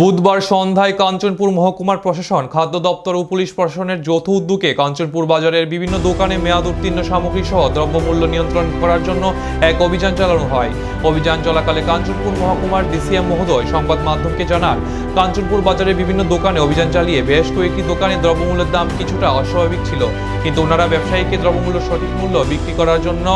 বুধবার সন্ধ্যায় কাঞ্চনপুর মহকুমার প্রশাসন, খাদ্য দপ্তর ও পুলিশ প্রশাসনের যৌথ উদ্যোগে কাঞ্চনপুর বাজারের বিভিন্ন দোকানে মেয়াদ উত্তীর্ণ সামগ্রী সহ দ্রব্যমূল্য নিয়ন্ত্রণ করার জন্য এক অভিযান চালানো হয়। অভিযান চলাকালে কাঞ্চনপুর মহকুমার ডিসিএম মহোদয় সংবাদ মাধ্যমকে জানান, কাঞ্চনপুর বাজারের বিভিন্ন দোকানে অভিযান চালিয়ে বেশ কয়েকটি দোকানে দ্রব্যমূল্যের দাম কিছুটা অস্বাভাবিক ছিল, কিন্তু ওনারা ব্যবসায়ীকে দ্রব্যমূল্য সঠিক মূল্য বিক্রি করার জন্য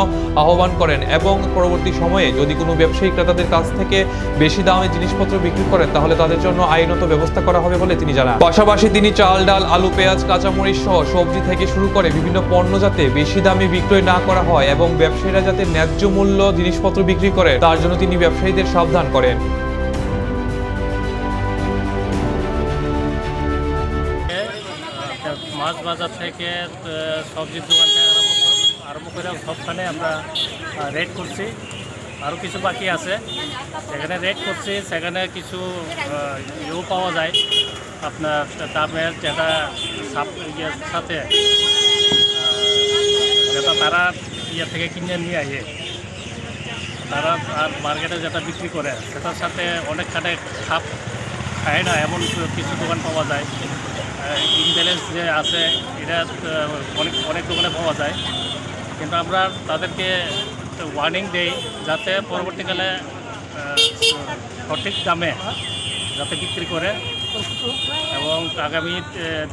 আহ্বান করেন এবং পরবর্তী সময়ে যদি কোনো ব্যবসায়ী ক্রেতাদের কাছ থেকে বেশি দামে জিনিসপত্র বিক্রি করেন তাহলে তাদের জন্য আইনত ব্যবস্থা করা হবে বলে তিনি জানান। পাশাপাশি তিনি চাল, ডাল, আলু, পেঁয়াজ, কাঁচামরিচ সহ সবজি থেকে শুরু করে বিভিন্ন পণ্য যাতে বেশি দামে বিক্রয় না করা হয় এবং ব্যবসায়ীরা যাতে ন্যায্য মূল্য জিনিসপত্র বিক্রি করে তার জন্য তিনি ব্যবসায়ীদের সাবধান করেন। মাছ বাজার থেকে সবজির দোকান থেকে আরম্ভ করে সবখানে আমরা রেড করছি। আরও কিছু বাকি আছে, সেখানে রেড করছি। সেখানে কিছু ইয়েও পাওয়া যায়, আপনার দামের যেটা সাথে যেটা তারা ইয়ে থেকে কিনে নিয়ে আসে, তারা আর মার্কেটে যেটা বিক্রি করে সেটার সাথে অনেকখানে খাপ খায় না, এমন কিছু দোকান পাওয়া যায়। ইমব্যালেন্স যে আছে এটা অনেক দোকানে পাওয়া যায়, কিন্তু আমরা তাদেরকে ওয়ার্নিং দেই যাতে পরবর্তীকালে সঠিক দামে যাতে বিক্রি করে, এবং আগামী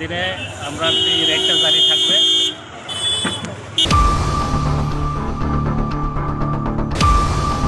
দিনে আমরা এই রেটটা জারি থাকবে।